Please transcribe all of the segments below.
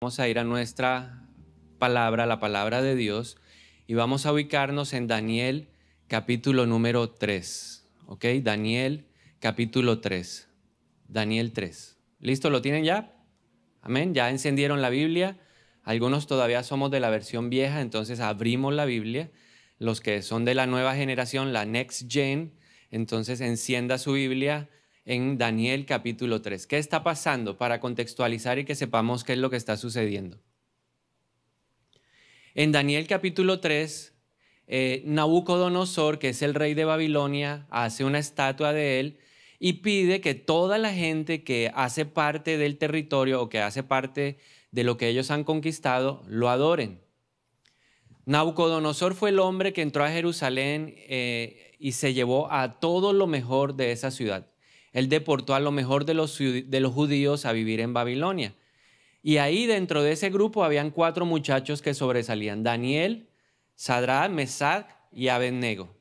Vamos a ir a nuestra palabra, la palabra de Dios, y vamos a ubicarnos en Daniel capítulo número 3. ¿Ok? Daniel capítulo 3. Daniel 3. ¿Listo? ¿Lo tienen ya? Amén. ¿Ya encendieron la Biblia? Algunos todavía somos de la versión vieja, entonces abrimos la Biblia. Los que son de la nueva generación, la Next Gen, entonces encienda su Biblia en Daniel capítulo 3. ¿Qué está pasando? Para contextualizar y que sepamos qué es lo que está sucediendo. En Daniel capítulo 3, Nabucodonosor, que es el rey de Babilonia, hace una estatua de él y pide que toda la gente que hace parte del territorio o que hace parte de lo que ellos han conquistado, lo adoren. Nabucodonosor fue el hombre que entró a Jerusalén y se llevó a todo lo mejor de esa ciudad. Él deportó a lo mejor de los judíos a vivir en Babilonia. Y ahí dentro de ese grupo habían 4 muchachos que sobresalían: Daniel, Sadrach, Mesach y Abednego.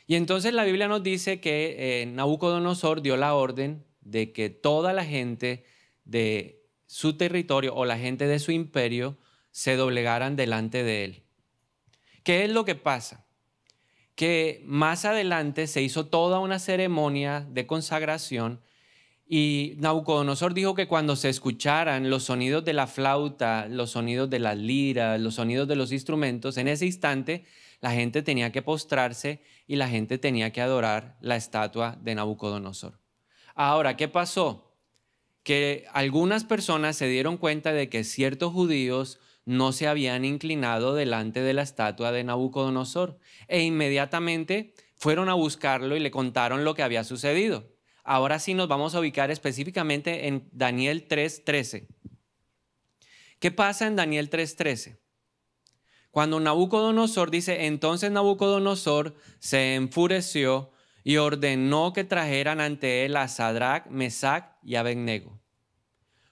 Y entonces la Biblia nos dice que Nabucodonosor dio la orden de que toda la gente de su territorio o la gente de su imperio se doblegaran delante de él. ¿Qué es lo que pasa? Que más adelante se hizo toda una ceremonia de consagración y Nabucodonosor dijo que cuando se escucharan los sonidos de la flauta, los sonidos de las liras, los sonidos de los instrumentos, en ese instante la gente tenía que postrarse y la gente tenía que adorar la estatua de Nabucodonosor. Ahora, ¿qué pasó? Que algunas personas se dieron cuenta de que ciertos judíos no se habían inclinado delante de la estatua de Nabucodonosor e inmediatamente fueron a buscarlo y le contaron lo que había sucedido. Ahora sí nos vamos a ubicar específicamente en Daniel 3:13. ¿Qué pasa en Daniel 3:13? Cuando Nabucodonosor dice, entonces Nabucodonosor se enfureció y ordenó que trajeran ante él a Sadrach, Mesach y Abednego.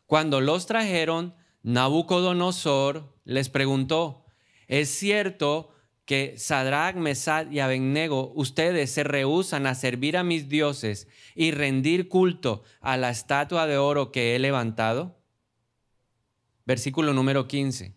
Cuando los trajeron, Nabucodonosor les preguntó, ¿es cierto que Sadrach, Mesach y Abednego, ustedes se rehúsan a servir a mis dioses y rendir culto a la estatua de oro que he levantado? Versículo número 15.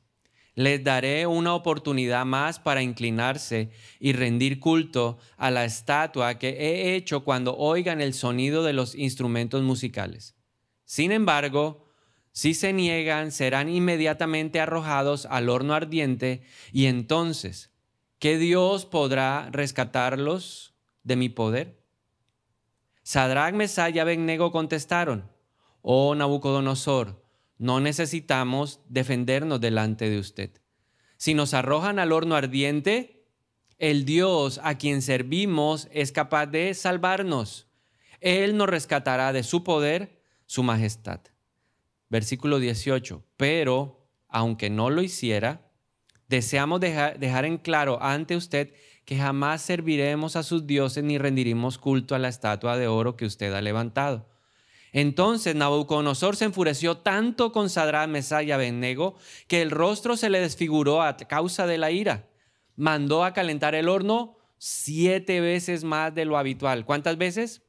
Les daré una oportunidad más para inclinarse y rendir culto a la estatua que he hecho cuando oigan el sonido de los instrumentos musicales. Sin embargo, si se niegan, serán inmediatamente arrojados al horno ardiente y entonces, ¿qué Dios podrá rescatarlos de mi poder? Sadrach, Mesach y Abednego contestaron, oh Nabucodonosor, no necesitamos defendernos delante de usted. Si nos arrojan al horno ardiente, el Dios a quien servimos es capaz de salvarnos. Él nos rescatará de su poder, su majestad. Versículo 18. Pero, aunque no lo hiciera, deseamos dejar en claro ante usted que jamás serviremos a sus dioses ni rendiremos culto a la estatua de oro que usted ha levantado. Entonces Nabucodonosor se enfureció tanto con Sadrach, Mesach y Abednego que el rostro se le desfiguró a causa de la ira. Mandó a calentar el horno 7 veces más de lo habitual. ¿Cuántas veces?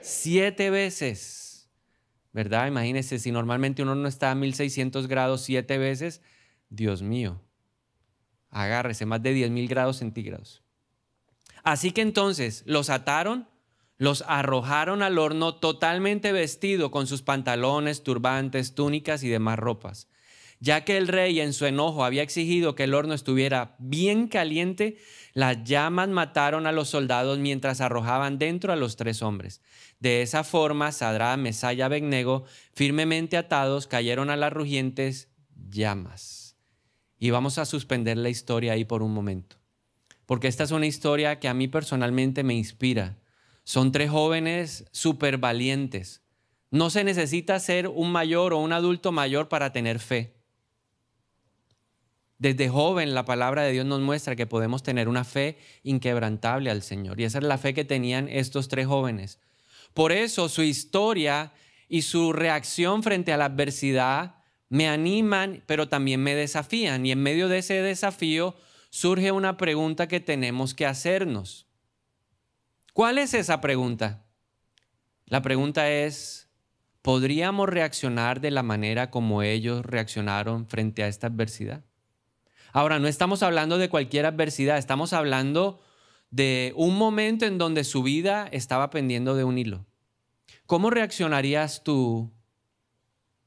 7 veces. ¿Verdad? Imagínense, si normalmente un horno está a 1600 grados 7 veces, Dios mío, agárrese, más de 10,000 grados centígrados. Así que entonces los ataron, los arrojaron al horno totalmente vestido con sus pantalones, turbantes, túnicas y demás ropas. Ya que el rey en su enojo había exigido que el horno estuviera bien caliente, las llamas mataron a los soldados mientras arrojaban dentro a los 3 hombres. De esa forma, Sadrach, Mesach y Abednego, firmemente atados, cayeron a las rugientes llamas. Y vamos a suspender la historia ahí por un momento, porque esta es una historia que a mí personalmente me inspira. Son 3 jóvenes súper valientes. No se necesita ser un mayor o un adulto mayor para tener fe. Desde joven la palabra de Dios nos muestra que podemos tener una fe inquebrantable al Señor. Y esa es la fe que tenían estos 3 jóvenes. Por eso su historia y su reacción frente a la adversidad me animan, pero también me desafían. Y en medio de ese desafío surge una pregunta que tenemos que hacernos. ¿Cuál es esa pregunta? La pregunta es, ¿podríamos reaccionar de la manera como ellos reaccionaron frente a esta adversidad? Ahora, no estamos hablando de cualquier adversidad, estamos hablando de un momento en donde su vida estaba pendiendo de un hilo. ¿Cómo reaccionarías tú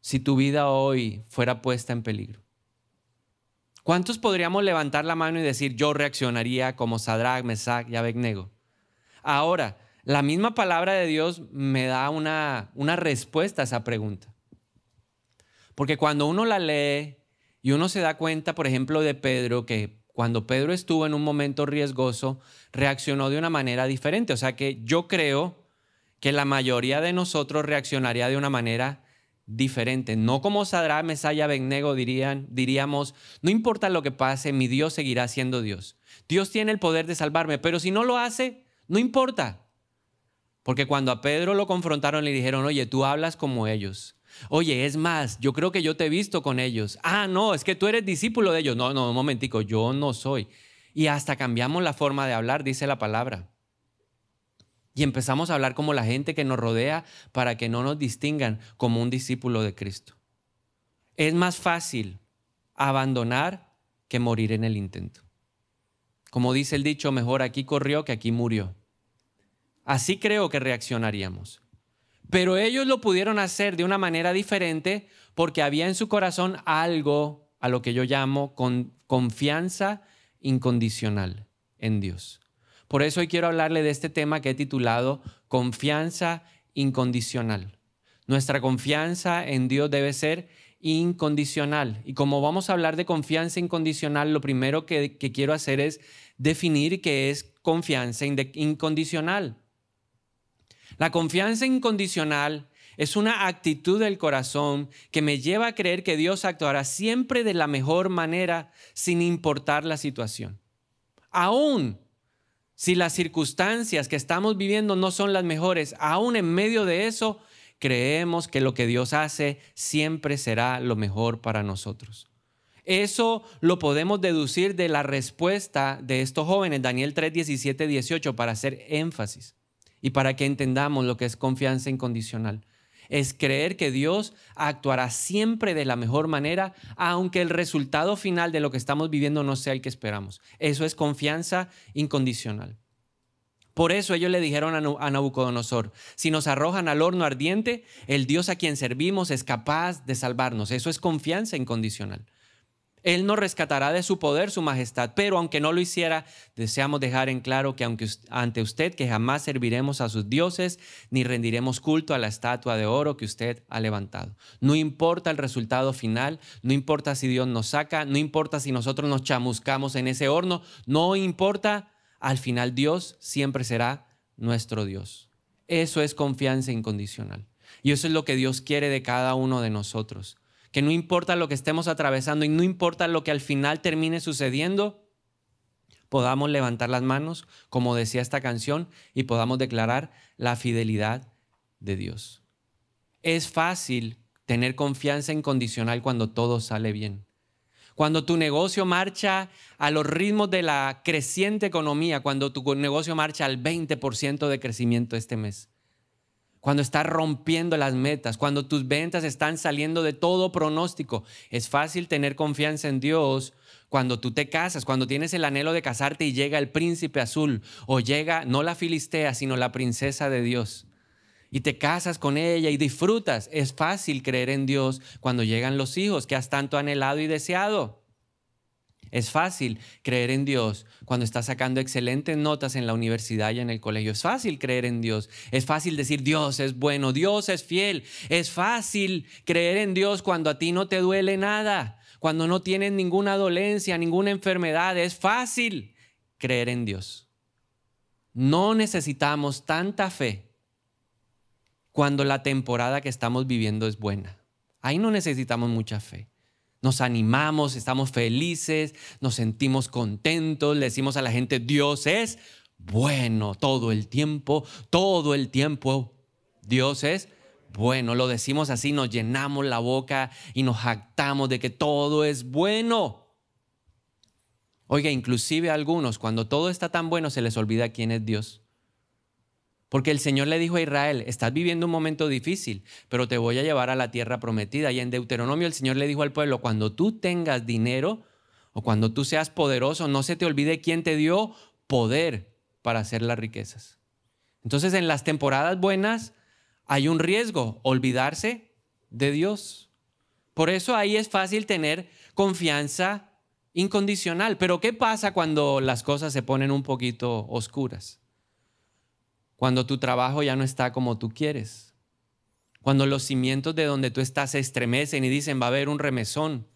si tu vida hoy fuera puesta en peligro? ¿Cuántos podríamos levantar la mano y decir, yo reaccionaría como Sadrach, Mesach y Abednego? Ahora, la misma palabra de Dios me da una respuesta a esa pregunta. Porque cuando uno la lee y uno se da cuenta, por ejemplo, de Pedro, que cuando Pedro estuvo en un momento riesgoso, reaccionó de una manera diferente. O sea que yo creo que la mayoría de nosotros reaccionaría de una manera diferente. No como Sadrach, Mesach y Abednego diríamos, no importa lo que pase, mi Dios seguirá siendo Dios. Dios tiene el poder de salvarme, pero si no lo hace, no importa. Porque cuando a Pedro lo confrontaron le dijeron, oye, tú hablas como ellos. Oye, es más, yo creo que yo te he visto con ellos. Ah, no, es que tú eres discípulo de ellos. No, un momentico, yo no soy. Y hasta cambiamos la forma de hablar, dice la palabra. Y empezamos a hablar como la gente que nos rodea para que no nos distingan como un discípulo de Cristo. Es más fácil abandonar que morir en el intento. Como dice el dicho, mejor aquí corrió que aquí murió. Así creo que reaccionaríamos. Pero ellos lo pudieron hacer de una manera diferente porque había en su corazón algo a lo que yo llamo confianza incondicional en Dios. Por eso hoy quiero hablarle de este tema que he titulado Confianza incondicional. Nuestra confianza en Dios debe ser incondicional. Y como vamos a hablar de confianza incondicional, lo primero que quiero hacer es definir qué es confianza incondicional. La confianza incondicional es una actitud del corazón que me lleva a creer que Dios actuará siempre de la mejor manera sin importar la situación. Aún si las circunstancias que estamos viviendo no son las mejores, aún en medio de eso, creemos que lo que Dios hace siempre será lo mejor para nosotros. Eso lo podemos deducir de la respuesta de estos jóvenes, Daniel 3, 17, 18, para hacer énfasis y para que entendamos lo que es confianza incondicional. Es creer que Dios actuará siempre de la mejor manera, aunque el resultado final de lo que estamos viviendo no sea el que esperamos. Eso es confianza incondicional. Por eso ellos le dijeron a Nabucodonosor, si nos arrojan al horno ardiente, el Dios a quien servimos es capaz de salvarnos. Eso es confianza incondicional. Él nos rescatará de su poder, su majestad, pero aunque no lo hiciera, deseamos dejar en claro que ante usted que jamás serviremos a sus dioses ni rendiremos culto a la estatua de oro que usted ha levantado. No importa el resultado final, no importa si Dios nos saca, no importa si nosotros nos chamuscamos en ese horno, no importa, al final Dios siempre será nuestro Dios. Eso es confianza incondicional. Y eso es lo que Dios quiere de cada uno de nosotros. Que no importa lo que estemos atravesando y no importa lo que al final termine sucediendo, podamos levantar las manos, como decía esta canción, y podamos declarar la fidelidad de Dios. Es fácil tener confianza incondicional cuando todo sale bien. Cuando tu negocio marcha a los ritmos de la creciente economía, cuando tu negocio marcha al 20% de crecimiento este mes. Cuando estás rompiendo las metas, cuando tus ventas están saliendo de todo pronóstico. Es fácil tener confianza en Dios cuando tú te casas, cuando tienes el anhelo de casarte y llega el príncipe azul o llega no la filistea, sino la princesa de Dios. Y te casas con ella y disfrutas. Es fácil creer en Dios cuando llegan los hijos que has tanto anhelado y deseado. Es fácil creer en Dios cuando estás sacando excelentes notas en la universidad y en el colegio. Es fácil creer en Dios. Es fácil decir Dios es bueno, Dios es fiel. Es fácil creer en Dios cuando a ti no te duele nada, cuando no tienes ninguna dolencia, ninguna enfermedad. Es fácil creer en Dios. No necesitamos tanta fe cuando la temporada que estamos viviendo es buena. Ahí no necesitamos mucha fe. Nos animamos, estamos felices, nos sentimos contentos, le decimos a la gente, Dios es bueno todo el tiempo, Dios es bueno. Lo decimos así, nos llenamos la boca y nos jactamos de que todo es bueno. Oiga, inclusive a algunos, cuando todo está tan bueno, se les olvida quién es Dios. Porque el Señor le dijo a Israel, estás viviendo un momento difícil, pero te voy a llevar a la tierra prometida. Y en Deuteronomio el Señor le dijo al pueblo, cuando tú tengas dinero o cuando tú seas poderoso, no se te olvide quién te dio poder para hacer las riquezas. Entonces, en las temporadas buenas hay un riesgo, olvidarse de Dios. Por eso ahí es fácil tener confianza incondicional. Pero ¿qué pasa cuando las cosas se ponen un poquito oscuras? Cuando tu trabajo ya no está como tú quieres. Cuando los cimientos de donde tú estás se estremecen y dicen va a haber un remesón.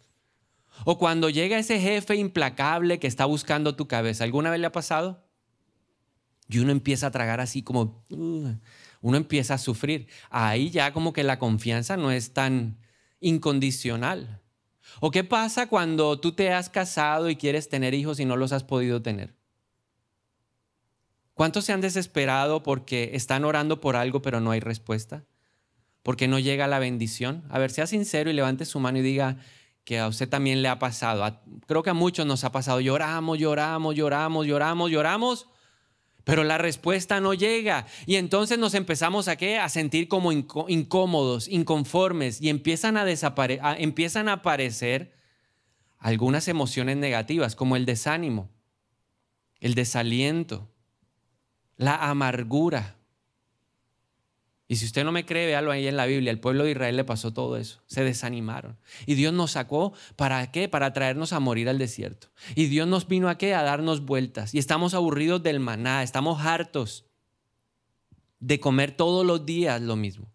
O cuando llega ese jefe implacable que está buscando tu cabeza. ¿Alguna vez le ha pasado? Y uno empieza a tragar así como, uno empieza a sufrir. Ahí ya como que la confianza no es tan incondicional. ¿O qué pasa cuando tú te has casado y quieres tener hijos y no los has podido tener? ¿Cuántos se han desesperado porque están orando por algo pero no hay respuesta? Porque no llega la bendición. A ver, sea sincero y levante su mano y diga que a usted también le ha pasado. Creo que a muchos nos ha pasado. Lloramos, pero la respuesta no llega. Y entonces nos empezamos a sentir como incómodos, inconformes y empiezan a aparecer algunas emociones negativas como el desánimo, el desaliento, la amargura. Y si usted no me cree, véalo ahí en la Biblia. El pueblo de Israel le pasó todo eso. Se desanimaron. Y Dios nos sacó, ¿para qué? Para traernos a morir al desierto. Y Dios nos vino ¿a qué? A darnos vueltas. Y estamos aburridos del maná. Estamos hartos de comer todos los días lo mismo.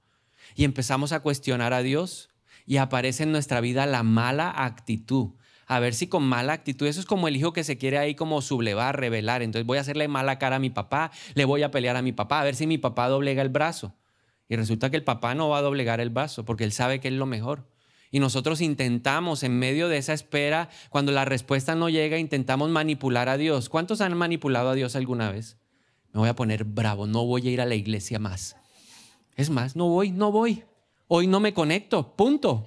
Y empezamos a cuestionar a Dios. Y aparece en nuestra vida la mala actitud. A ver si con mala actitud, eso es como el hijo que se quiere ahí como sublevar, rebelar. Entonces voy a hacerle mala cara a mi papá, le voy a pelear a mi papá, a ver si mi papá doblega el brazo. Y resulta que el papá no va a doblegar el brazo porque él sabe que es lo mejor. Y nosotros intentamos en medio de esa espera, cuando la respuesta no llega, intentamos manipular a Dios. ¿Cuántos han manipulado a Dios alguna vez? Me voy a poner bravo, no voy a ir a la iglesia más. Es más, no voy. Hoy no me conecto, punto.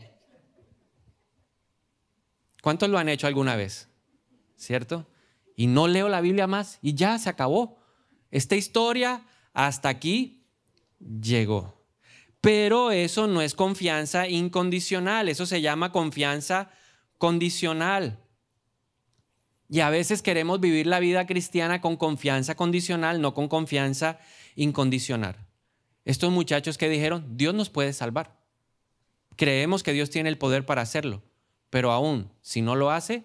¿Cuántos lo han hecho alguna vez? ¿Cierto? Y no leo la Biblia más y ya se acabó. Esta historia hasta aquí llegó. Pero eso no es confianza incondicional, eso se llama confianza condicional. Y a veces queremos vivir la vida cristiana con confianza condicional, no con confianza incondicional. Estos muchachos que dijeron, Dios nos puede salvar. Creemos que Dios tiene el poder para hacerlo. Pero aún, si no lo hace,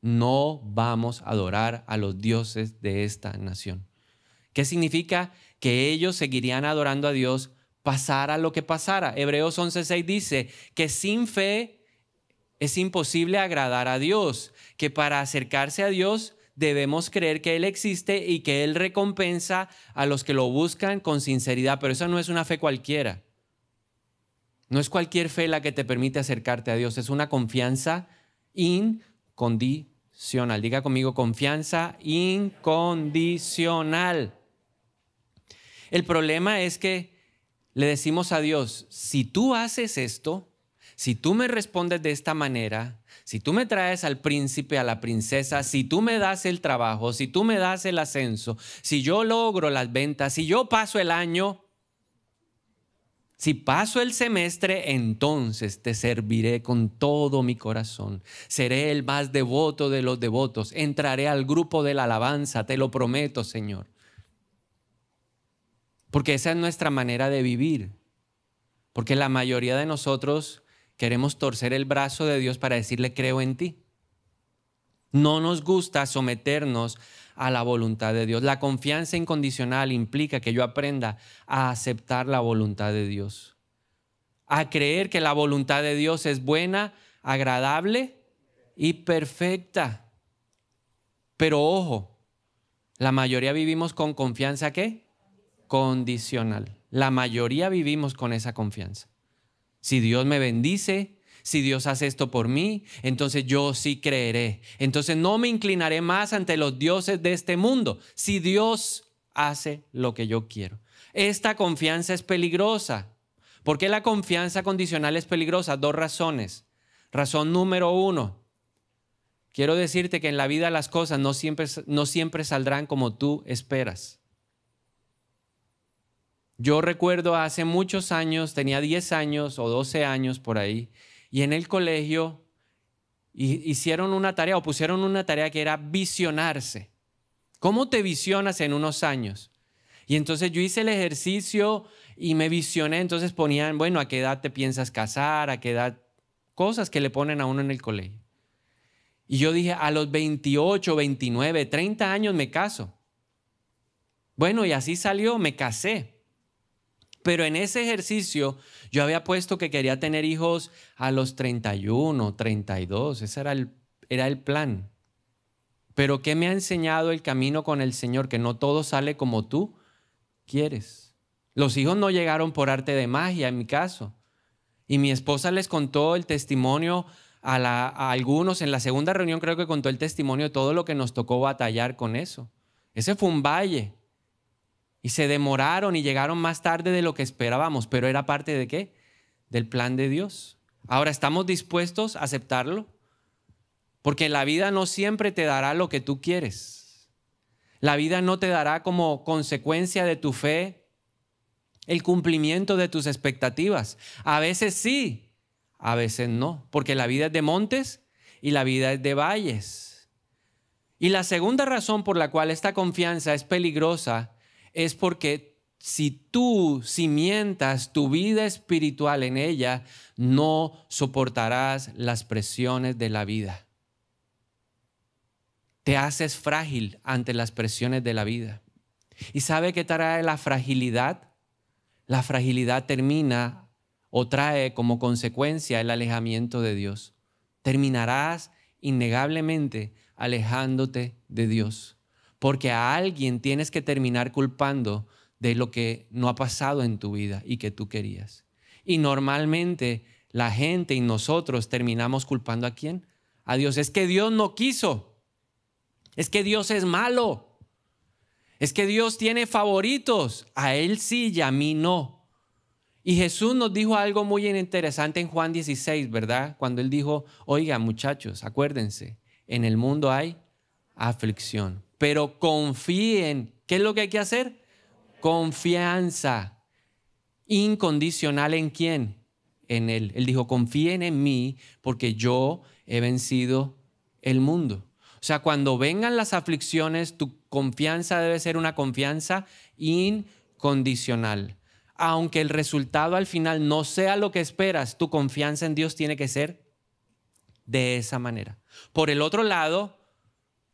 no vamos a adorar a los dioses de esta nación. ¿Qué significa? Que ellos seguirían adorando a Dios, pasara lo que pasara. Hebreos 11:6 dice que sin fe es imposible agradar a Dios, que para acercarse a Dios debemos creer que Él existe y que Él recompensa a los que lo buscan con sinceridad. Pero esa no es una fe cualquiera. No es cualquier fe la que te permite acercarte a Dios, es una confianza incondicional. Diga conmigo, confianza incondicional. El problema es que le decimos a Dios, si tú haces esto, si tú me respondes de esta manera, si tú me traes al príncipe, a la princesa, si tú me das el trabajo, si tú me das el ascenso, si yo logro las ventas, si yo paso el año, si paso el semestre, entonces te serviré con todo mi corazón. Seré el más devoto de los devotos. Entraré al grupo de la alabanza, te lo prometo, Señor. Porque esa es nuestra manera de vivir. Porque la mayoría de nosotros queremos torcer el brazo de Dios para decirle creo en ti. No nos gusta someternos a la voluntad de Dios. La confianza incondicional implica que yo aprenda a aceptar la voluntad de Dios, a creer que la voluntad de Dios es buena, agradable y perfecta. Pero ojo, la mayoría vivimos con confianza ¿qué? Condicional. La mayoría vivimos con esa confianza. Si Dios me bendice, si Dios hace esto por mí, entonces yo sí creeré. Entonces no me inclinaré más ante los dioses de este mundo. Si Dios hace lo que yo quiero. Esta confianza es peligrosa. ¿Por qué la confianza condicional es peligrosa? 2 razones. Razón número 1. Quiero decirte que en la vida las cosas no siempre saldrán como tú esperas. Yo recuerdo hace muchos años, tenía 10 años o 12 años por ahí, y en el colegio hicieron una tarea o pusieron una tarea que era visionarse. ¿Cómo te visionas en unos años? Y entonces yo hice el ejercicio y me visioné, entonces ponían, bueno, ¿a qué edad te piensas casar? ¿A qué edad? Cosas que le ponen a uno en el colegio. Y yo dije, a los 28, 29, 30 años me caso. Bueno, y así salió, me casé. Pero en ese ejercicio yo había puesto que quería tener hijos a los 31, 32, ese era el plan. Pero ¿qué me ha enseñado el camino con el Señor? Que no todo sale como tú quieres. Los hijos no llegaron por arte de magia en mi caso. Y mi esposa les contó el testimonio a algunos. En la segunda reunión creo que contó el testimonio de todo lo que nos tocó batallar con eso. Ese fue un valle. Y se demoraron y llegaron más tarde de lo que esperábamos. Pero ¿era parte de qué? Del plan de Dios. Ahora, ¿estamos dispuestos a aceptarlo? Porque la vida no siempre te dará lo que tú quieres. La vida no te dará como consecuencia de tu fe el cumplimiento de tus expectativas. A veces sí, a veces no. Porque la vida es de montes y la vida es de valles. Y la segunda razón por la cual esta confianza es peligrosa es porque si tú cimientas tu vida espiritual en ella, no soportarás las presiones de la vida. Te haces frágil ante las presiones de la vida. ¿Y sabe qué trae la fragilidad? La fragilidad termina o trae como consecuencia el alejamiento de Dios. Terminarás innegablemente alejándote de Dios. Porque a alguien tienes que terminar culpando de lo que no ha pasado en tu vida y que tú querías. Y normalmente la gente y nosotros terminamos culpando ¿a quién? A Dios. Es que Dios no quiso. Es que Dios es malo. Es que Dios tiene favoritos. A Él sí y a mí no. Y Jesús nos dijo algo muy interesante en Juan 16, ¿verdad? Cuando Él dijo, oiga muchachos, acuérdense, en el mundo hay aflicción. Pero confíen. ¿Qué es lo que hay que hacer? Confianza incondicional ¿en quién? En Él. Él dijo, confíen en mí porque yo he vencido el mundo. O sea, cuando vengan las aflicciones, tu confianza debe ser una confianza incondicional. Aunque el resultado al final no sea lo que esperas, tu confianza en Dios tiene que ser de esa manera. Por el otro lado,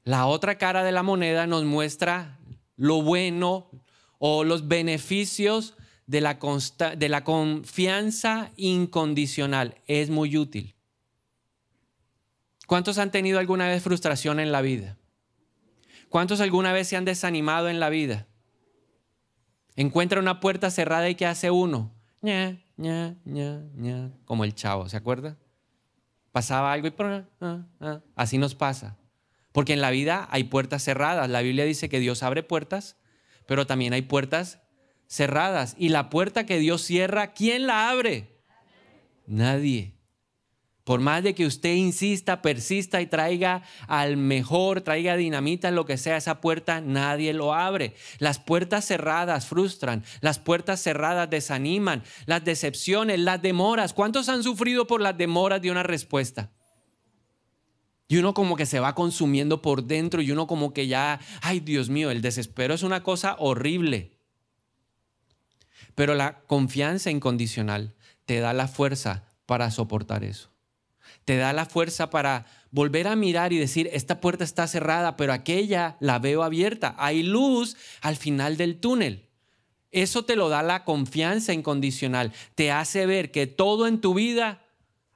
la otra cara de la moneda nos muestra lo bueno o los beneficios de la confianza incondicional. Es muy útil. ¿Cuántos han tenido alguna vez frustración en la vida? ¿Cuántos alguna vez se han desanimado en la vida? Encuentra una puerta cerrada y ¿qué hace uno? Ña, ña, ña, ña, como el Chavo, ¿se acuerda? Pasaba algo y así nos pasa. Porque en la vida hay puertas cerradas. La Biblia dice que Dios abre puertas, pero también hay puertas cerradas. Y la puerta que Dios cierra, ¿quién la abre? Nadie. Por más de que usted insista, persista y traiga al mejor, traiga dinamita, lo que sea, esa puerta nadie lo abre. Las puertas cerradas frustran, las puertas cerradas desaniman, las decepciones, las demoras. ¿Cuántos han sufrido por las demoras de una respuesta? Y uno como que se va consumiendo por dentro y uno como que ya, ay Dios mío, el desespero es una cosa horrible. Pero la confianza incondicional te da la fuerza para soportar eso. Te da la fuerza para volver a mirar y decir, esta puerta está cerrada, pero aquella la veo abierta. Hay luz al final del túnel. Eso te lo da la confianza incondicional. Te hace ver que todo en tu vida,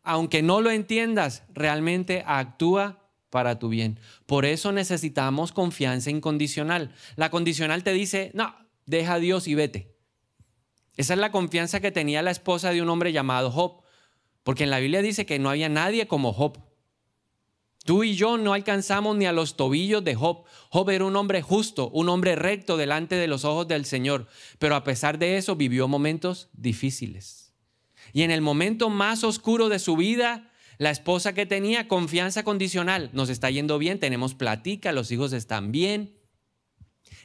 aunque no lo entiendas, realmente actúa para tu bien. Por eso necesitamos confianza incondicional. La condicional te dice, no, deja a Dios y vete. Esa es la confianza que tenía la esposa de un hombre llamado Job. Porque en la Biblia dice que no había nadie como Job. Tú y yo no alcanzamos ni a los tobillos de Job. Job era un hombre justo, un hombre recto delante de los ojos del Señor. Pero a pesar de eso vivió momentos difíciles. Y en el momento más oscuro de su vida, la esposa que tenía confianza condicional. Nos está yendo bien, tenemos platica, los hijos están bien.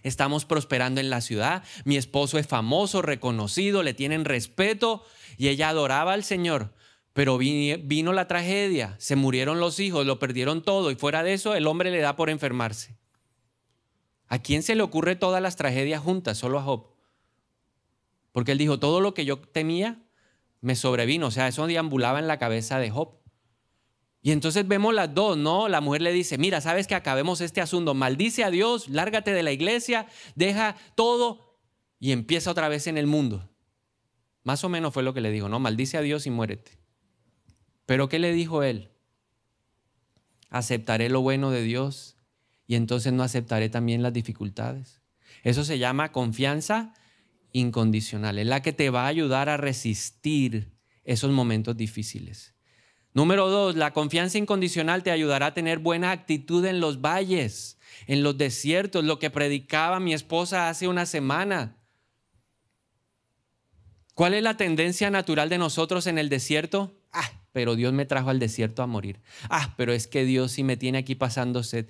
Estamos prosperando en la ciudad, mi esposo es famoso, reconocido, le tienen respeto y ella adoraba al Señor. Pero vino la tragedia, se murieron los hijos, lo perdieron todo y fuera de eso el hombre le da por enfermarse. ¿A quién se le ocurre todas las tragedias juntas? Solo a Job. Porque él dijo, todo lo que yo temía me sobrevino. O sea, eso deambulaba en la cabeza de Job. Y entonces vemos las dos, ¿no? La mujer le dice, mira, sabes que acabemos este asunto, maldice a Dios, lárgate de la iglesia, deja todo y empieza otra vez en el mundo. Más o menos fue lo que le dijo, ¿no? Maldice a Dios y muérete. Pero ¿qué le dijo él? Aceptaré lo bueno de Dios y entonces no aceptaré también las dificultades. Eso se llama confianza incondicional. Es la que te va a ayudar a resistir esos momentos difíciles. Número 2, la confianza incondicional te ayudará a tener buena actitud en los valles, en los desiertos, lo que predicaba mi esposa hace una semana. ¿Cuál es la tendencia natural de nosotros en el desierto? Pero Dios me trajo al desierto a morir. Pero es que Dios sí me tiene aquí pasando sed.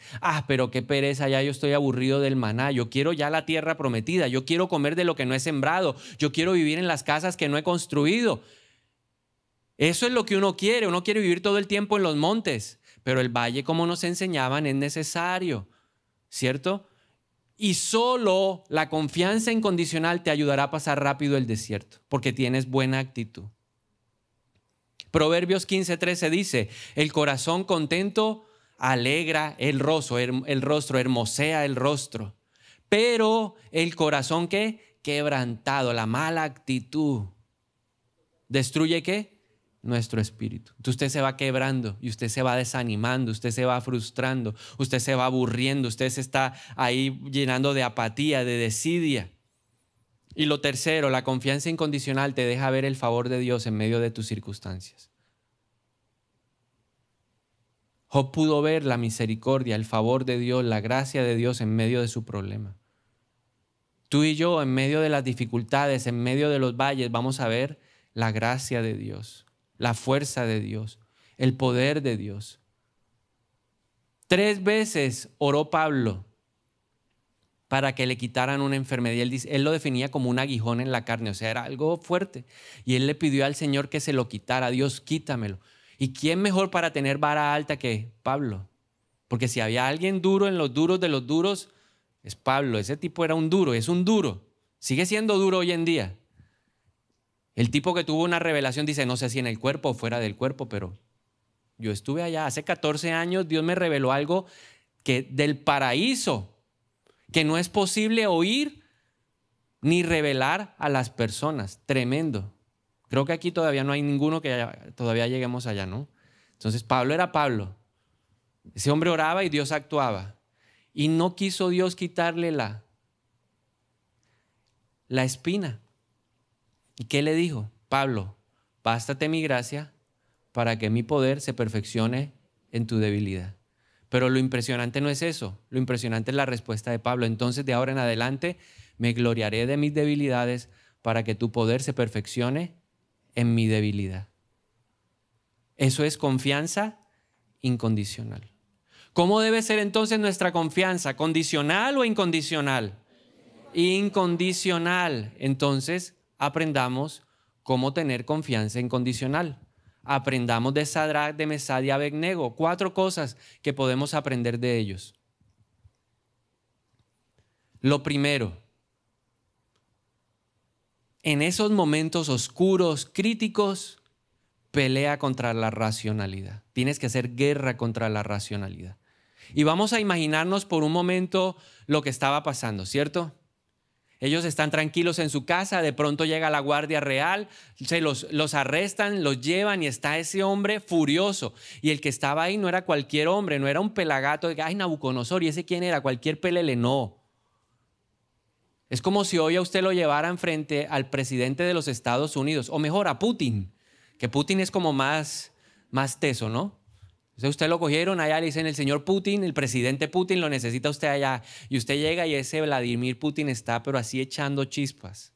Pero qué pereza, ya yo estoy aburrido del maná. Yo quiero ya la tierra prometida. Yo quiero comer de lo que no he sembrado. Yo quiero vivir en las casas que no he construido. Eso es lo que uno quiere vivir todo el tiempo en los montes, pero el valle, como nos enseñaban, es necesario, ¿cierto? Y solo la confianza incondicional te ayudará a pasar rápido el desierto, porque tienes buena actitud. Proverbios 15:13 dice, el corazón contento alegra el rostro, hermosea el rostro, pero el corazón ¿qué? Quebrantado, la mala actitud, ¿destruye qué? Nuestro espíritu. Entonces usted se va quebrando y usted se va desanimando, usted se va frustrando, usted se va aburriendo, usted se está ahí llenando de apatía, de desidia. Y lo tercero, la confianza incondicional te deja ver el favor de Dios en medio de tus circunstancias. Job pudo ver la misericordia, el favor de Dios, la gracia de Dios en medio de su problema. Tú y yo en medio de las dificultades, en medio de los valles, vamos a ver la gracia de Dios, la fuerza de Dios, el poder de Dios. 3 veces oró Pablo para que le quitaran una enfermedad. Él lo definía como un aguijón en la carne, o sea, era algo fuerte. Y él le pidió al Señor que se lo quitara. Dios, quítamelo. ¿Y quién mejor para tener vara alta que Pablo? Porque si había alguien duro en los duros de los duros, es Pablo. Ese tipo era un duro, es un duro. Sigue siendo duro hoy en día. El tipo que tuvo una revelación dice, no sé si en el cuerpo o fuera del cuerpo, pero yo estuve allá hace 14 años, Dios me reveló algo que del paraíso, que no es posible oír ni revelar a las personas. Tremendo. Creo que aquí todavía no hay ninguno que todavía lleguemos allá, ¿no? Entonces Pablo era Pablo. Ese hombre oraba y Dios actuaba. Y no quiso Dios quitarle la espina. ¿Y qué le dijo? Pablo, bástate mi gracia para que mi poder se perfeccione en tu debilidad. Pero lo impresionante no es eso, lo impresionante es la respuesta de Pablo. Entonces de ahora en adelante me gloriaré de mis debilidades para que tu poder se perfeccione en mi debilidad. Eso es confianza incondicional. ¿Cómo debe ser entonces nuestra confianza? ¿Condicional o incondicional? Incondicional. Entonces aprendamos cómo tener confianza incondicional. Aprendamos de Sadrach, de Mesach y Abednego. 4 cosas que podemos aprender de ellos. Lo primero, en esos momentos oscuros, críticos, pelea contra la racionalidad. Tienes que hacer guerra contra la racionalidad. Y vamos a imaginarnos por un momento lo que estaba pasando, ¿cierto? Ellos están tranquilos en su casa, de pronto llega la guardia real, los arrestan, los llevan y está ese hombre furioso. Y el que estaba ahí no era cualquier hombre, no era un pelagato de, ay, Nabucodonosor, ¿y ese quién era? Cualquier pelele, no. Es como si hoy a usted lo llevaran frente al presidente de los Estados Unidos, o mejor a Putin, que Putin es como más teso, ¿no? Entonces usted lo cogieron allá, le dicen el señor Putin, el presidente Putin lo necesita usted allá. Y usted llega y ese Vladimir Putin está pero así echando chispas.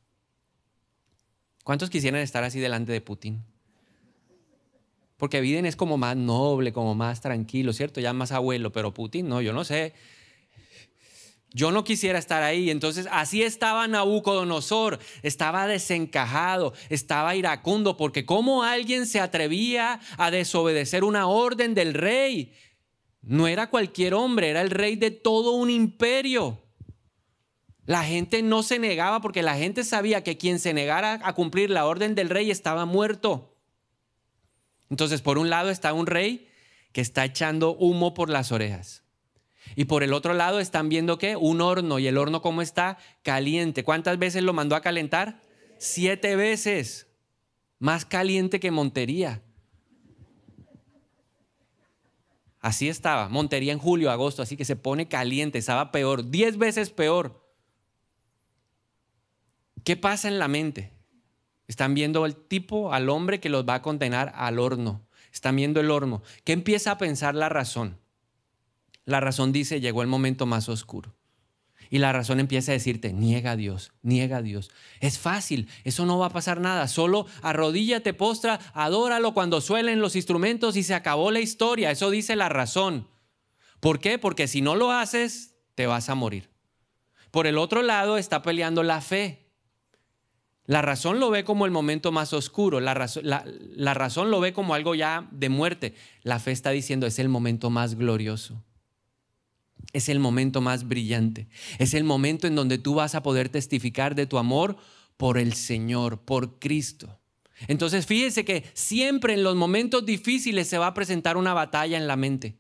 ¿Cuántos quisieran estar así delante de Putin? Porque Biden es como más noble, como más tranquilo, ¿cierto? Ya más abuelo, pero Putin no, yo no sé. Yo no quisiera estar ahí. Entonces así estaba Nabucodonosor, estaba desencajado, estaba iracundo, porque ¿cómo alguien se atrevía a desobedecer una orden del rey? No era cualquier hombre, era el rey de todo un imperio. La gente no se negaba porque la gente sabía que quien se negara a cumplir la orden del rey estaba muerto. Entonces, por un lado está un rey que está echando humo por las orejas. Y por el otro lado están viendo ¿qué? Un horno. ¿Y el horno cómo está? Caliente. ¿Cuántas veces lo mandó a calentar? 7 veces. Más caliente que Montería. Así estaba. Montería en julio, agosto. Así que se pone caliente. Estaba peor. 10 veces peor. ¿Qué pasa en la mente? Están viendo al tipo, al hombre que los va a condenar al horno. Están viendo el horno. ¿Qué empieza a pensar la razón? La razón dice, llegó el momento más oscuro. Y la razón empieza a decirte, niega a Dios, niega a Dios. Es fácil, eso no va a pasar nada. Solo arrodíllate, postra, adóralo cuando suelen los instrumentos y se acabó la historia. Eso dice la razón. ¿Por qué? Porque si no lo haces, te vas a morir. Por el otro lado está peleando la fe. La razón lo ve como el momento más oscuro. La razón lo ve como algo ya de muerte. La fe está diciendo, es el momento más glorioso. Es el momento más brillante. Es el momento en donde tú vas a poder testificar de tu amor por el Señor, por Cristo. Entonces fíjese que siempre en los momentos difíciles se va a presentar una batalla en la mente.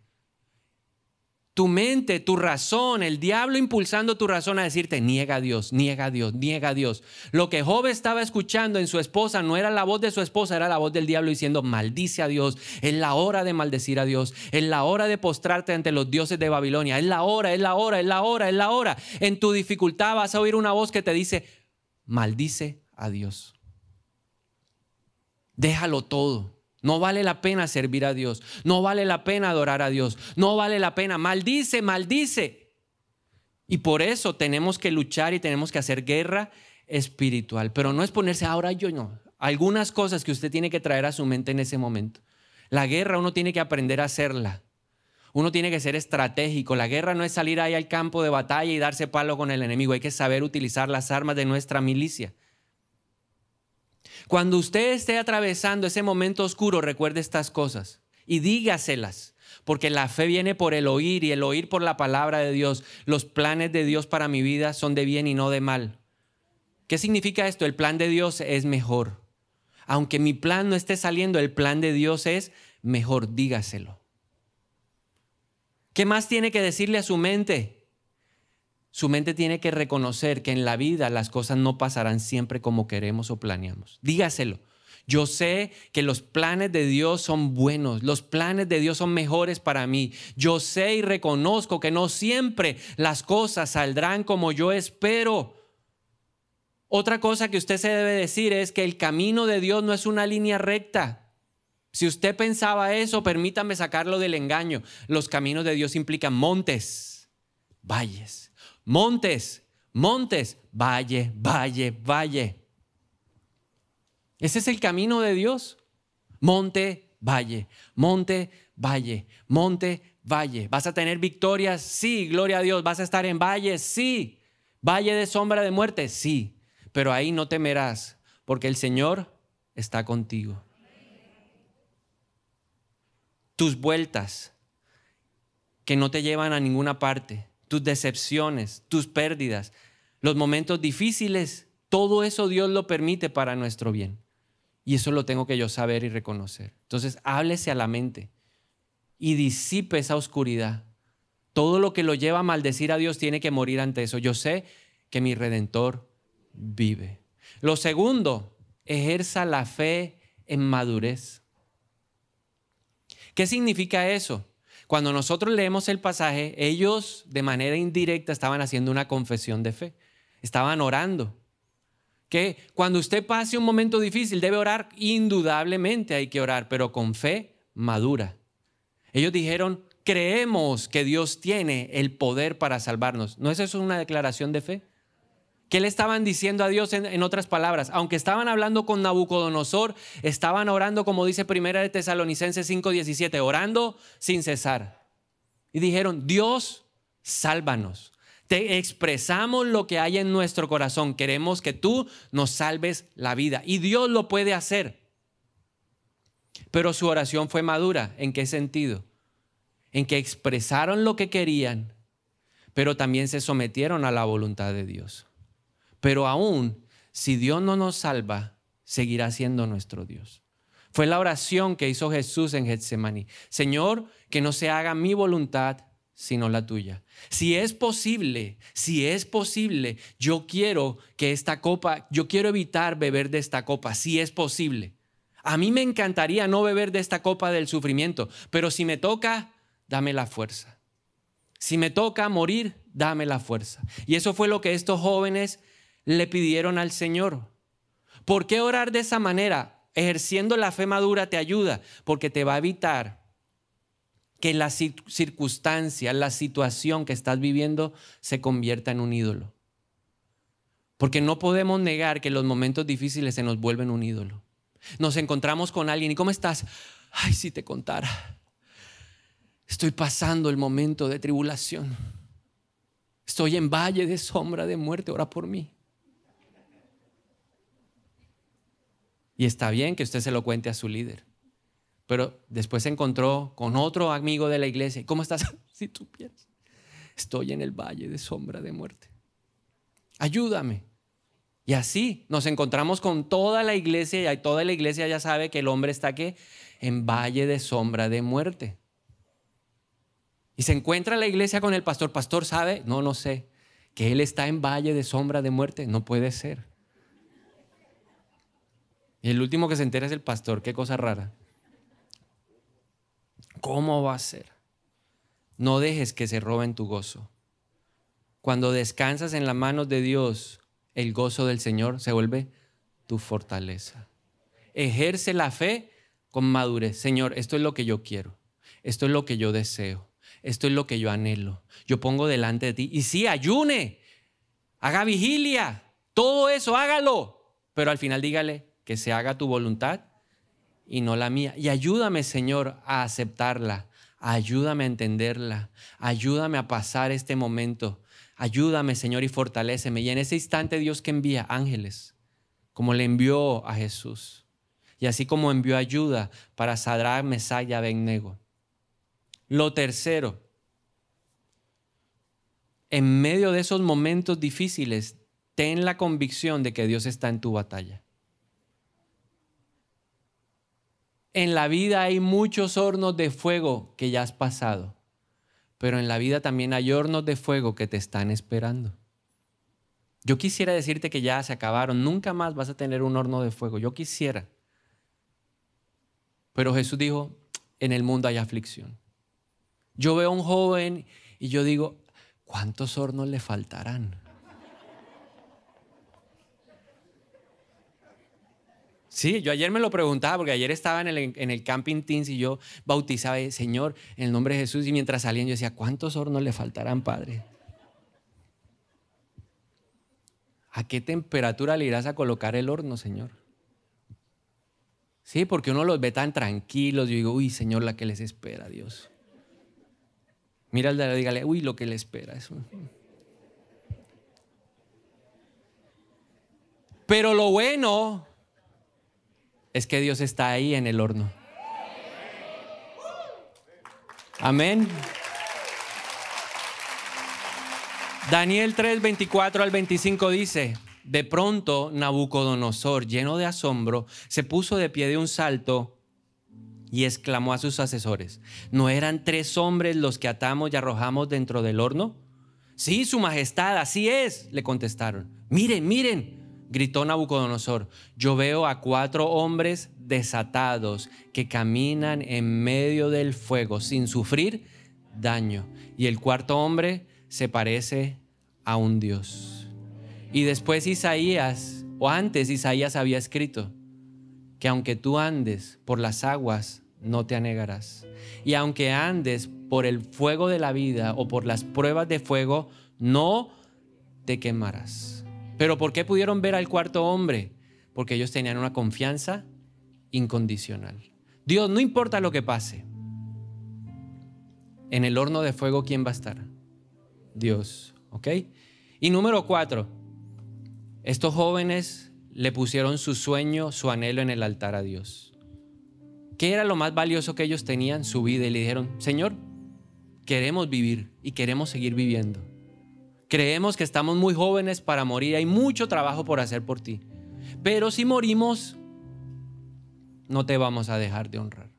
Tu mente, tu razón, el diablo impulsando tu razón a decirte, niega a Dios, niega a Dios, niega a Dios. Lo que Job estaba escuchando en su esposa no era la voz de su esposa, era la voz del diablo diciendo, maldice a Dios. Es la hora de maldecir a Dios. Es la hora de postrarte ante los dioses de Babilonia. Es la hora, es la hora, es la hora, es la hora. En tu dificultad vas a oír una voz que te dice, maldice a Dios. Déjalo todo. No vale la pena servir a Dios. No vale la pena adorar a Dios. No vale la pena. Maldice, maldice. Y por eso tenemos que luchar y tenemos que hacer guerra espiritual. Pero no es ponerse ahora yo no. Algunas cosas que usted tiene que traer a su mente en ese momento. La guerra uno tiene que aprender a hacerla. Uno tiene que ser estratégico. La guerra no es salir ahí al campo de batalla y darse palo con el enemigo. Hay que saber utilizar las armas de nuestra milicia. Cuando usted esté atravesando ese momento oscuro, recuerde estas cosas y dígaselas, porque la fe viene por el oír y el oír por la palabra de Dios. Los planes de Dios para mi vida son de bien y no de mal. ¿Qué significa esto? El plan de Dios es mejor. Aunque mi plan no esté saliendo, el plan de Dios es mejor, dígaselo. ¿Qué más tiene que decirle a su mente? Su mente tiene que reconocer que en la vida las cosas no pasarán siempre como queremos o planeamos. Dígaselo. Yo sé que los planes de Dios son buenos. Los planes de Dios son mejores para mí. Yo sé y reconozco que no siempre las cosas saldrán como yo espero. Otra cosa que usted se debe decir es que el camino de Dios no es una línea recta. Si usted pensaba eso, permítame sacarlo del engaño. Los caminos de Dios implican montes, valles. Montes, montes, valle, valle, valle. Ese es el camino de Dios. Monte, valle, monte, valle, monte, valle. ¿Vas a tener victorias? Sí, gloria a Dios. ¿Vas a estar en valles? Sí. ¿Valle de sombra de muerte? Sí. Pero ahí no temerás, porque el Señor está contigo. Tus vueltas que no te llevan a ninguna parte, tus decepciones, tus pérdidas, los momentos difíciles, todo eso Dios lo permite para nuestro bien. Y eso lo tengo que yo saber y reconocer. Entonces, háblese a la mente y disipe esa oscuridad. Todo lo que lo lleva a maldecir a Dios tiene que morir ante eso. Yo sé que mi Redentor vive. Lo segundo, ejerza la fe en madurez. ¿Qué significa eso? Cuando nosotros leemos el pasaje, ellos de manera indirecta estaban haciendo una confesión de fe. Estaban orando. Que cuando usted pase un momento difícil debe orar, indudablemente hay que orar, pero con fe madura. Ellos dijeron, creemos que Dios tiene el poder para salvarnos. ¿No es eso una declaración de fe? ¿Qué le estaban diciendo a Dios en otras palabras? Aunque estaban hablando con Nabucodonosor, estaban orando, como dice 1 de Tesalonicenses 5:17, orando sin cesar. Y dijeron, Dios, sálvanos. Te expresamos lo que hay en nuestro corazón. Queremos que tú nos salves la vida. Y Dios lo puede hacer. Pero su oración fue madura. ¿En qué sentido? En que expresaron lo que querían, pero también se sometieron a la voluntad de Dios. Pero aún, si Dios no nos salva, seguirá siendo nuestro Dios. Fue la oración que hizo Jesús en Getsemaní. Señor, que no se haga mi voluntad, sino la tuya. Si es posible, yo quiero evitar beber de esta copa, si es posible. A mí me encantaría no beber de esta copa del sufrimiento, pero si me toca, dame la fuerza. Si me toca morir, dame la fuerza. Y eso fue lo que estos jóvenes le pidieron al Señor. ¿Por qué orar de esa manera? Ejerciendo la fe madura te ayuda, porque te va a evitar que la circunstancia, la situación que estás viviendo se convierta en un ídolo. Porque no podemos negar que los momentos difíciles se nos vuelven un ídolo. Nos encontramos con alguien y ¿cómo estás? Ay, si te contara. Estoy pasando el momento de tribulación. Estoy en valle de sombra de muerte, ora por mí. Y está bien que usted se lo cuente a su líder. Pero después se encontró con otro amigo de la iglesia. ¿Cómo estás? Si tú piensas, estoy en el valle de sombra de muerte. Ayúdame. Y así nos encontramos con toda la iglesia y toda la iglesia ya sabe que el hombre está ¿qué? En valle de sombra de muerte. Y se encuentra la iglesia con el pastor. ¿Pastor sabe? No sé. ¿Que él está en valle de sombra de muerte? No puede ser. Y el último que se entera es el pastor. Qué cosa rara. ¿Cómo va a ser? No dejes que se roben tu gozo. Cuando descansas en las manos de Dios, el gozo del Señor se vuelve tu fortaleza. Ejerce la fe con madurez. Señor, esto es lo que yo quiero. Esto es lo que yo deseo. Esto es lo que yo anhelo. Yo pongo delante de ti. Y sí, ayune. Haga vigilia. Todo eso, hágalo. Pero al final dígale que se haga tu voluntad y no la mía. Y ayúdame, Señor, a aceptarla. Ayúdame a entenderla. Ayúdame a pasar este momento. Ayúdame, Señor, y fortaléceme. Y en ese instante Dios que envía ángeles, como le envió a Jesús. Y así como envió ayuda para Sadrach, Mesach y Abednego. Lo tercero, en medio de esos momentos difíciles, ten la convicción de que Dios está en tu batalla. En la vida hay muchos hornos de fuego que ya has pasado, pero en la vida también hay hornos de fuego que te están esperando. Yo quisiera decirte que ya se acabaron, nunca más vas a tener un horno de fuego, yo quisiera. Pero Jesús dijo, en el mundo hay aflicción. Yo veo a un joven y yo digo, ¿cuántos hornos le faltarán? Sí, yo ayer me lo preguntaba porque ayer estaba en el Camping Teens y yo bautizaba, Señor, en el nombre de Jesús. Y mientras salían yo decía, ¿cuántos hornos le faltarán, Padre? ¿A qué temperatura le irás a colocar el horno, Señor? Sí, porque uno los ve tan tranquilos. Yo digo, uy, Señor, la que les espera, Dios. Mira al de la, dígale, uy, lo que le espera. Eso. Pero lo bueno es que Dios está ahí en el horno. Amén. Daniel 3, 24 al 25 dice, de pronto Nabucodonosor, lleno de asombro, se puso de pie de un salto y exclamó a sus asesores, ¿no eran 3 hombres los que atamos y arrojamos dentro del horno? Sí, su majestad, así es, le contestaron. Miren, miren, gritó Nabucodonosor, yo veo a 4 hombres desatados que caminan en medio del fuego sin sufrir daño. Y el 4.º hombre se parece a un Dios. Y después Isaías, o antes Isaías había escrito que aunque tú andes por las aguas, no te anegarás. Y aunque andes por el fuego de la vida o por las pruebas de fuego, no te quemarás. ¿Pero por qué pudieron ver al 4.º hombre? Porque ellos tenían una confianza incondicional. Dios, no importa lo que pase. En el horno de fuego, ¿quién va a estar? Dios. ¿ok? Y número 4, estos jóvenes le pusieron su sueño, su anhelo en el altar a Dios. ¿Qué era lo más valioso que ellos tenían? Su vida. Y le dijeron: Señor, queremos vivir y queremos seguir viviendo. Creemos que estamos muy jóvenes para morir. Hay mucho trabajo por hacer por ti. Pero si morimos, no te vamos a dejar de honrar.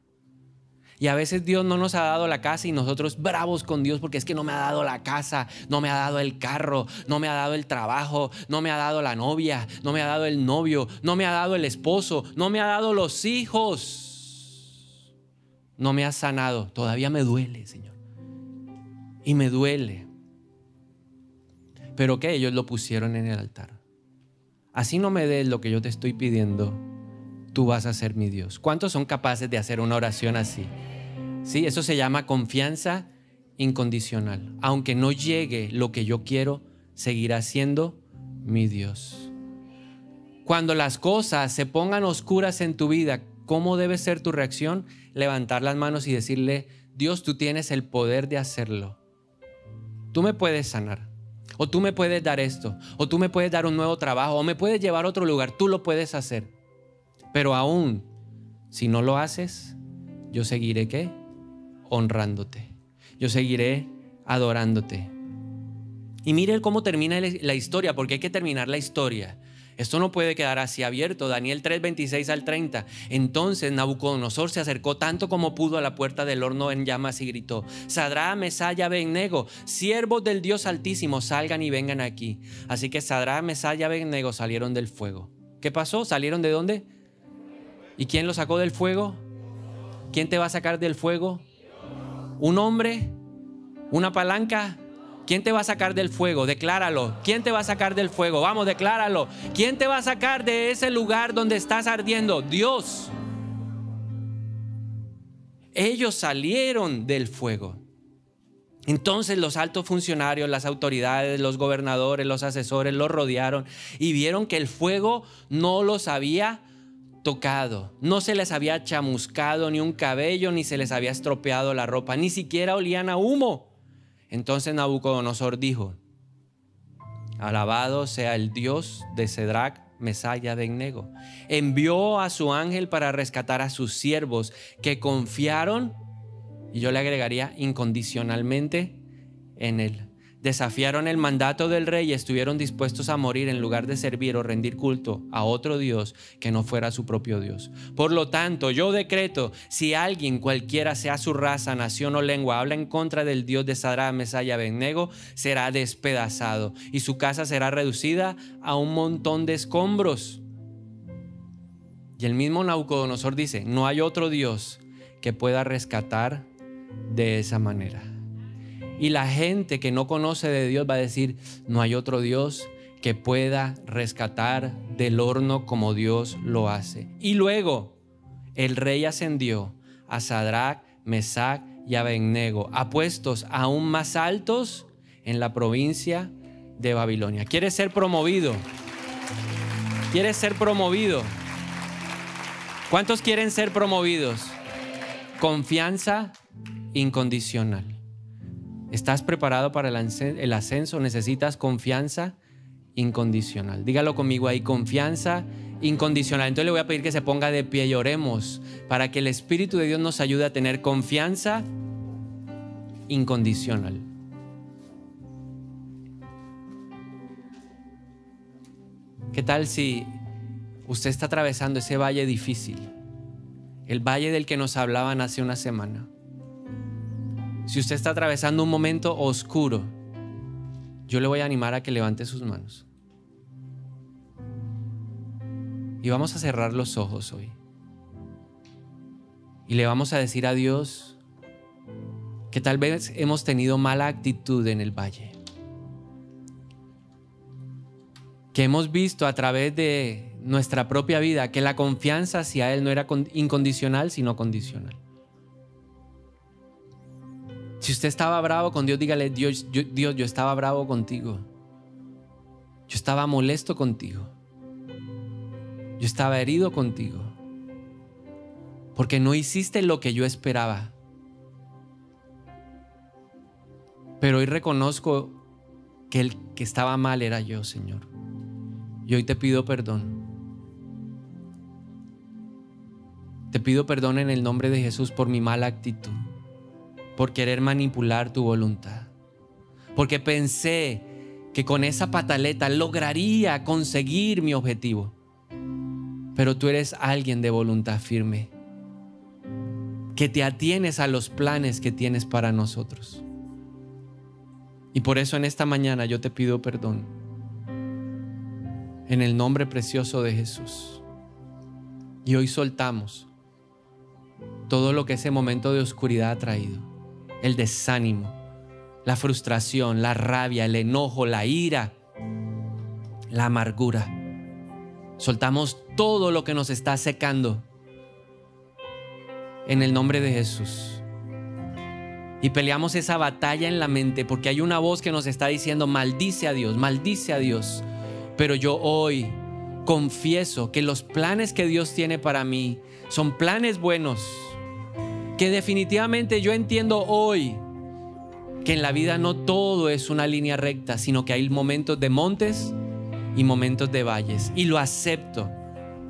Y a veces Dios no nos ha dado la casa y nosotros bravos con Dios porque es que no me ha dado la casa, no me ha dado el carro, no me ha dado el trabajo, no me ha dado la novia, no me ha dado el novio, no me ha dado el esposo, no me ha dado los hijos, no me ha sanado. Todavía me duele, Señor. Y me duele. Pero que ellos lo pusieron en el altar. Así no me des lo que yo te estoy pidiendo, tú vas a ser mi Dios. ¿Cuántos son capaces de hacer una oración así? Sí, eso se llama confianza incondicional. Aunque no llegue lo que yo quiero, seguirá siendo mi Dios. Cuando las cosas se pongan oscuras en tu vida, ¿cómo debe ser tu reacción? Levantar las manos y decirle: Dios, tú tienes el poder de hacerlo. Tú me puedes sanar, o tú me puedes dar esto, o tú me puedes dar un nuevo trabajo, o me puedes llevar a otro lugar. Tú lo puedes hacer. Pero aún si no lo haces, yo seguiré ¿qué? Honrándote. Yo seguiré adorándote. Y miren cómo termina la historia, porque hay que terminar la historia. Esto no puede quedar así abierto. Daniel 3, 26 al 30. Entonces Nabucodonosor se acercó tanto como pudo a la puerta del horno en llamas y gritó: Sadrach, Mesach y Abednego, siervos del Dios Altísimo, salgan y vengan aquí. Así que Sadrach, Mesach y Abednego salieron del fuego. ¿Qué pasó? ¿Salieron de dónde? ¿Y quién los sacó del fuego? ¿Quién te va a sacar del fuego? ¿Un hombre? ¿Una palanca? ¿Quién te va a sacar del fuego? Decláralo. ¿Quién te va a sacar del fuego? Vamos, decláralo. ¿Quién te va a sacar de ese lugar donde estás ardiendo? Dios. Ellos salieron del fuego. Entonces los altos funcionarios, las autoridades, los gobernadores, los asesores los rodearon y vieron que el fuego no los había tocado, no se les había chamuscado ni un cabello, ni se les había estropeado la ropa, ni siquiera olían a humo. Entonces Nabucodonosor dijo: alabado sea el Dios de Sadrach, Mesach y Abednego. Envió a su ángel para rescatar a sus siervos que confiaron, y yo le agregaría incondicionalmente, en él. Desafiaron el mandato del rey y estuvieron dispuestos a morir en lugar de servir o rendir culto a otro Dios que no fuera su propio Dios. Por lo tanto, yo decreto: si alguien, cualquiera sea su raza, nación o lengua, habla en contra del Dios de Sadrach, Mesach y Abednego, será despedazado y su casa será reducida a un montón de escombros. Y el mismo Nabucodonosor dice: no hay otro Dios que pueda rescatar de esa manera. Y la gente que no conoce de Dios va a decir: no hay otro Dios que pueda rescatar del horno como Dios lo hace. Y luego el rey ascendió a Sadrach, Mesach y Abednego a puestos aún más altos en la provincia de Babilonia. ¿Quieres ser promovido? ¿Quieres ser promovido? ¿Cuántos quieren ser promovidos? Confianza incondicional. ¿Estás preparado para el ascenso? Necesitas confianza incondicional. Dígalo conmigo ahí: confianza incondicional. Entonces le voy a pedir que se ponga de pie y oremos para que el Espíritu de Dios nos ayude a tener confianza incondicional. ¿Qué tal si usted está atravesando ese valle difícil? El valle del que nos hablaban hace una semana. Si usted está atravesando un momento oscuro, yo le voy a animar a que levante sus manos. Y vamos a cerrar los ojos hoy. Y le vamos a decir a Dios que tal vez hemos tenido mala actitud en el valle. Que hemos visto a través de nuestra propia vida que la confianza hacia Él no era incondicional, sino condicional. Si usted estaba bravo con Dios, dígale: Dios, yo estaba bravo contigo. Yo estaba molesto contigo. Yo estaba herido contigo. Porque no hiciste lo que yo esperaba. Pero hoy reconozco que el que estaba mal era yo, Señor. Y hoy te pido perdón. Te pido perdón en el nombre de Jesús por mi mala actitud, por querer manipular tu voluntad, porque pensé que con esa pataleta lograría conseguir mi objetivo. Pero tú eres alguien de voluntad firme, que te atienes a los planes que tienes para nosotros. Y por eso en esta mañana yo te pido perdón, en el nombre precioso de Jesús. Y hoy soltamos todo lo que ese momento de oscuridad ha traído: el desánimo, la frustración, la rabia, el enojo, la ira, la amargura. Soltamos todo lo que nos está secando en el nombre de Jesús. Y peleamos esa batalla en la mente, porque hay una voz que nos está diciendo: maldice a Dios, maldice a Dios. Pero yo hoy confieso que los planes que Dios tiene para mí son planes buenos, que definitivamente yo entiendo hoy que en la vida no todo es una línea recta, sino que hay momentos de montes y momentos de valles, y lo acepto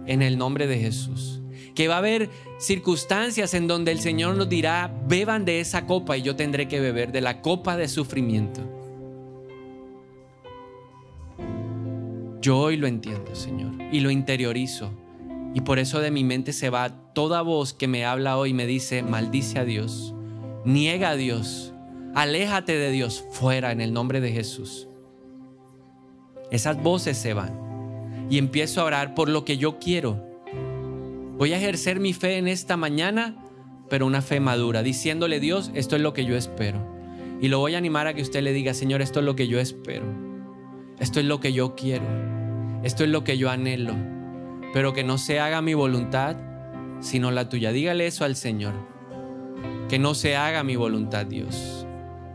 en el nombre de Jesús. Que va a haber circunstancias en donde el Señor nos dirá: beban de esa copa, y yo tendré que beber de la copa de sufrimiento. Yo hoy lo entiendo, Señor, y lo interiorizo, y por eso de mi mente se va toda voz que me habla hoy y me dice: maldice a Dios, niega a Dios, aléjate de Dios, fuera en el nombre de Jesús. Esas voces se van y empiezo a orar por lo que yo quiero. Voy a ejercer mi fe en esta mañana, pero una fe madura, diciéndole: Dios, esto es lo que yo espero. Y lo voy a animar a que usted le diga: Señor, esto es lo que yo espero, esto es lo que yo quiero, esto es lo que yo anhelo, pero que no se haga mi voluntad sino la tuya. Dígale eso al Señor: que no se haga mi voluntad, Dios,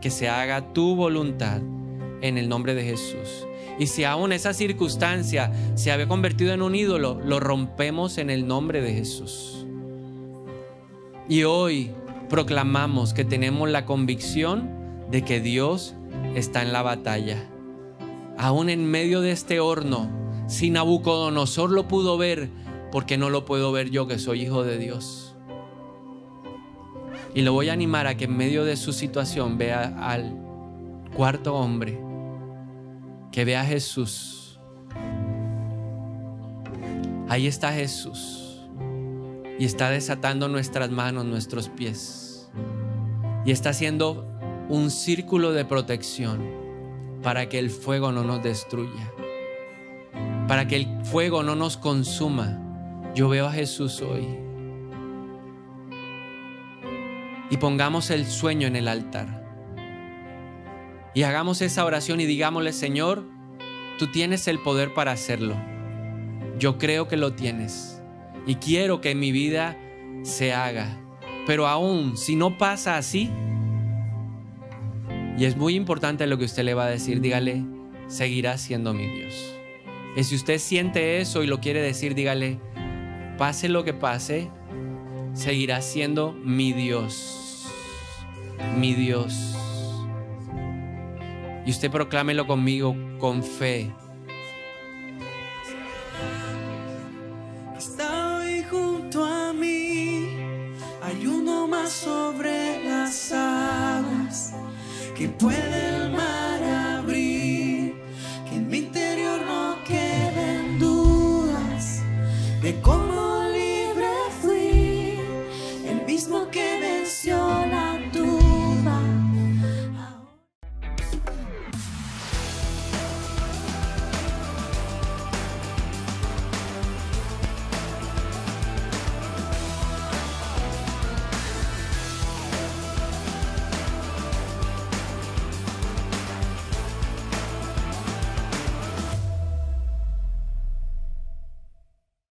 que se haga tu voluntad en el nombre de Jesús. Y si aún esa circunstancia se había convertido en un ídolo, lo rompemos en el nombre de Jesús. Y hoy proclamamos que tenemos la convicción de que Dios está en la batalla. Aún en medio de este horno, si Nabucodonosor lo pudo ver, ¿por qué no lo puedo ver yo, que soy hijo de Dios? Y lo voy a animar a que en medio de su situación vea al cuarto hombre, que vea a Jesús. Ahí está Jesús, y está desatando nuestras manos, nuestros pies, y está haciendo un círculo de protección para que el fuego no nos destruya, para que el fuego no nos consuma. Yo veo a Jesús hoy. Y pongamos el sueño en el altar. Y hagamos esa oración y digámosle: Señor, tú tienes el poder para hacerlo. Yo creo que lo tienes y quiero que en mi vida se haga. Pero aún si no pasa así, y es muy importante lo que usted le va a decir, dígale: seguirá siendo mi Dios. Y si usted siente eso y lo quiere decir, dígale: pase lo que pase, seguirá siendo mi Dios, mi Dios. Y usted proclámelo conmigo con fe. Está hoy junto a mí, hay uno más sobre las aguas que puede